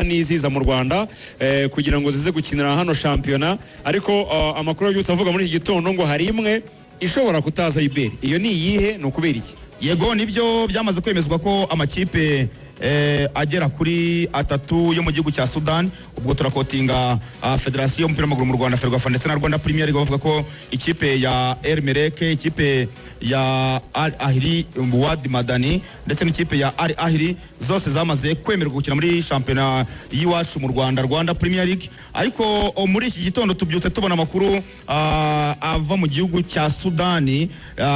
niziza mu Rwanda kugira ngo zize gukinira hano shampiyona ariko amakuru y'utse avuga muri iki gitondo ngo hari imwe ishobora kutaza Iberi. Iyo ni iyihe? No kubera iki? Yego nibyo byamaze kwemezwa ko amakipe agera kuri atatu yo mu gihugu cya Sudan. Ubwo turakotinga Federation y'umupira w'amaguru mu Rwanda Ferwafa ndetse na Rwanda Premier League bavuga ko ikipe ya El Merreikh, ikipe ya Al Ahly Wad Madani ndetse n'ikipe ya Al Ahly zose zamaze kwemererwa gukina muri shampiyona y'iwacu mu Rwanda Rwanda Premier League. Ariko muri iki gitondo tubyutse tubona amakuru ava mu gihugu cya Sudani,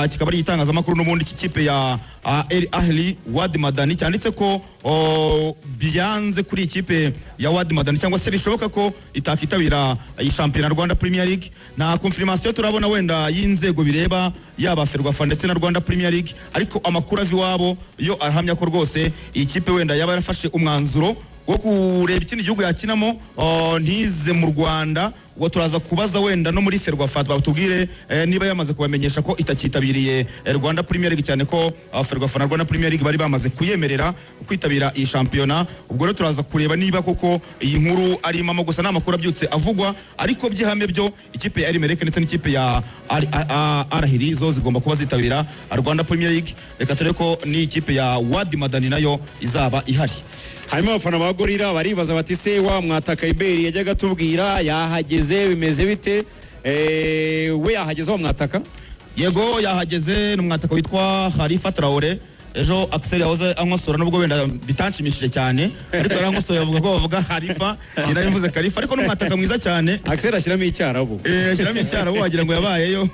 kikaba ari igitangazamakuru n'ubundi ikipe ya Al Ahly Wad Madani cyanditse ko byanze kuri ikipe ya Wad Madani cyangwa se bishoboka ko itakitabira iyi shampiyona Rwanda Premier League. Na confirmation turabona wenda y'inzego bireba yaba Ferwafa ndetse na Rwanda Premier League, ariko amakuru avi wabo yo arahamya ko rwose iyi kipe wenda yaba yarafashe umwanzuro wo kureba ikindi gihugu yakinamo ntize mu Rwanda. Uwo turaza kubaza wenda no muri Ferwafa batubwire niba yamaze kubamenyesha ko itakitabiriye Rwanda Premier League, cyane ko Ferwafa na Rwanda Premier League bari bamaze kuyemerera kwitabira iyi shampiyona. Ubwo rero turaza kureba niba koko iyi nkuru ari impamo gusa n'amakuru abyutse avugwa, ariko byihame byo ikipe ya El Merreikh ndetse n'ikipe ya Al Ahly zo zigomba kuba zitabira Rwanda Premier League. Reka turebe ko ni ikipe ya Wad Madani nayo izaba ihari. Harimo abafana ba Gorilla baribaza bati se wa mwataka Iberi yajyaga tubwira yahageze bimeze bite? We yahageze wa mwataka? Yego yahageze n'umwataka witwa Khalifa Traoré. Ejo Axel yahoze ankosora nubwo wenda bitanshimishije cyane, ariko yarankosora yavuga ko bavuga Khalifa, yaravuze Khalifa, ariko n'umwataka mwiza cyane. Axel ashyiramo icyarabo. Ashyiramo icyarabo wagira ngo yabayeyo.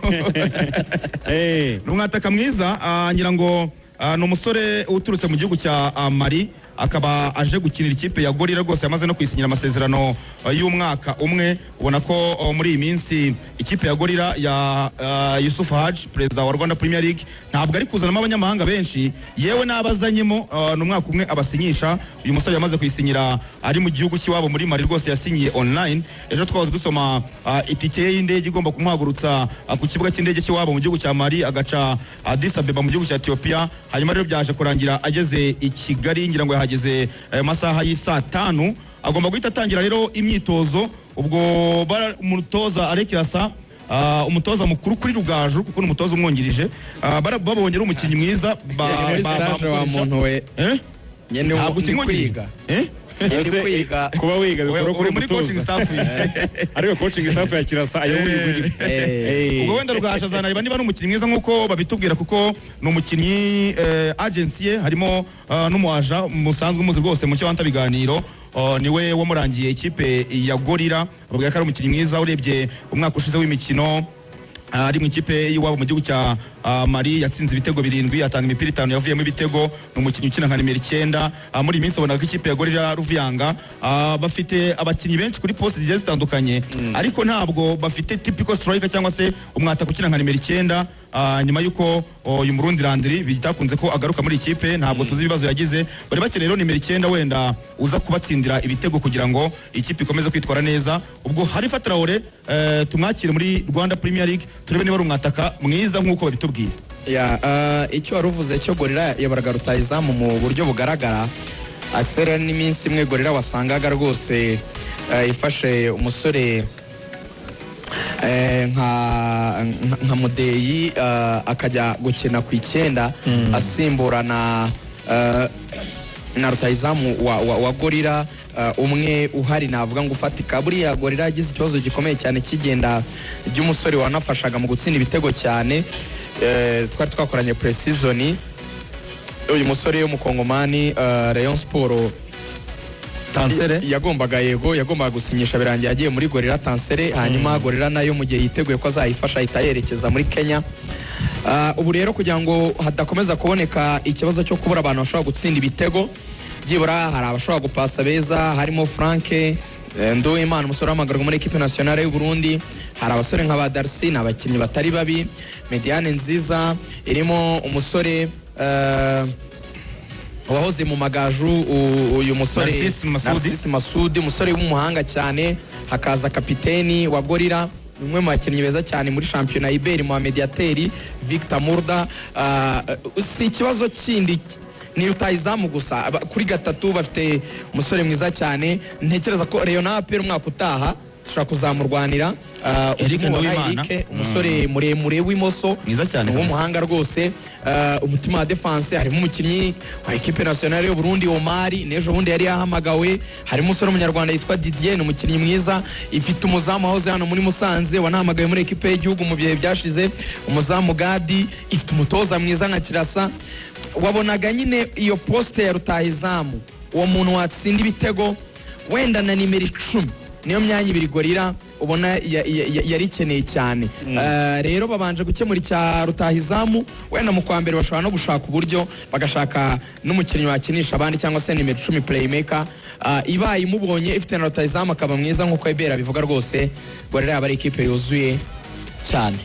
N'umwataka mwiza ngira ngo ni umusore uturutse mu gihugu cya Mali, akaba aje gukinira ikipe ya Gorilla. Rwose yamaze no kwisinyira amasezerano y'umwaka umwe. Ubona ko muri iyi minsi ikipe ya Gorilla ya Yusuf Haji, perezida wa Rwanda Premier League, ntabwo ari kuzanamo abanyamahanga benshi, yewe n'abazanyemo n'umwaka umwe abasinyisha. Uyu musore yamaze kwisinyira ari mu gihugu cy'iwabo muri Mali, rwose yasinyiye online. Ejo twahoze dusoma itike y'indege igomba kumuhagurutsa ku kibuga cy'indege cy'iwabo mu gihugu cya Mali agaca Addis Abeba mu gihugu cya Ethiopia. Hanyuma rero byaje kurangira ageze i Kigali, ngira ngo yahageze masaha y'isa 5. Agomba guhita atangira rero imyitozo. Ubwo umutoza Arekirasa, umutoza mukuru kuri Rugaju kuko n'umutoza umwungirije, babongera umukinnyi mwiza wa muntu we nyene kwiga kuba wiga bikora muri coaching staff ariko coaching staff ya Kirasa ayobora. Ubwo wenda Rugaju azanariba niba n'umukinnyi mwiza nkuko babitubwira, kuko ni umukinnyi agency ye harimo n'umuaja musanzwe muzi rwose mu cyo banta biganiro. Niwe wamurangiye ikipe ya Gorilla, bavuga ko ari umukinnyi mwiza. Urebye umwaka ushize w'imikino ari mu ikipe y'iwabo mu gihugu cya Mali, yatsinze ibitego 7, atanga imipira 5 yavuyemo ibitego. Ni umukinnyi ukina nka nimero 9. Muri minsi ubona ko ikipe ya Gorilla Ruvuyanga bafite abakinnyi benshi kuri poste zigiye zitandukanye, ariko ntabwo bafite typical striker cyangwa se umwataka ukina nka nimero 9. Nyuma yuko uyu Murundi Landry bitakunze ko agaruka muri ikipe, ntabwo tuzi ibibazo yagize. Bari bakeneye rero nimero 9 wenda uza kubatsindira ibitego kugira ngo ikipe ikomeze kwitwara neza. Ubwo Khalifa Traoré tumwakire muri Rwanda Premier League, turebe niba ari umwataka mwiza nkuko babitubwiye. Icyo waruvuze cyo Gorilla yabaraga rutayizamu mu buryo bugaragara. Axel n'iminsi imwe Gorilla wasangaga rwose ifashe umusore nka Mudeyi akajya gukina ku 9 asimburana na rutayizamu wa Gorilla umwe uhari navuga ngo ufatika. Buriya Gorilla yagize ikibazo gikomeye cyane kigenda ry'umusore wanafashaga mu gutsinda ibitego cyane. Twari twakoranye pre-season, uyu musore w'umukongomani Rayon Sport Tansere yagombaga gusinyisha birangiye agiye muri Gorilla Tansere. Hanyuma Gorilla nayo mu gihe yiteguye ko azayifasha itayerekeza muri Kenya. Ubu rero kugira ngo hadakomeza kuboneka ikibazo cyo kubura abantu bashobora gutsinda ibitego, byibura hari abashobora gupasa beza, harimo Frank Nduwimana umusore w'amagarwa muri equipe nationale y'u Burundi. Hari abasore nka Badarsi, n'abakinnyi batari babi. Mediane nziza irimo umusore wahoze mu Magaju, uyu musore Narcisse Masudi, umusore w'umuhanga cyane. Hakaza kapiteni wa Gorilla, umwe mu bakinnyi beza cyane muri shampiyona Iberi mu mediateri Victor Murda. Si ikibazo kindi ni rutahizamu gusa. Kuri gatatu bafite umusore mwiza cyane, ntekereza ko Rayon na APR umwaka utaha dushobora kuzamurwanira. Eric Nduwimana, umusore muremure w'imoso mwiza cyane w'umuhanga rwose. Umutima wa defense harimo umukinnyi wa equipe nationale y'u Burundi Omar, n'ejo bundi yari yahamagawe. Harimo umusore w'umunyarwanda yitwa Didier, ni umukinnyi mwiza. Ifite umuzamu wahoze hano muri Musanze wanahamagawe muri equipe y'igihugu mu bihe byashize, umuzamu Gadi. Ifite umutoza mwiza nka Kirasa. Wabonaga nyine iyo poste ya rutahizamu, uwo muntu watsinda ibitego wenda na nimero 10, niyo myanya ibiri Gorira ubona yari ikeneye cyane. Rero babanje gukemura icya rutahizamu, wenda mu kwa mbere bashobora no gushaka uburyo bagashaka n'umukinnyi wakinisha abandi cyangwa se nimero 10 playmaker. Ibaye imubonye ifite na rutahizamu akaba mwiza nk'uko Ebera bivuga rwose, Gorira yaba ari ikipe yuzuye cyane.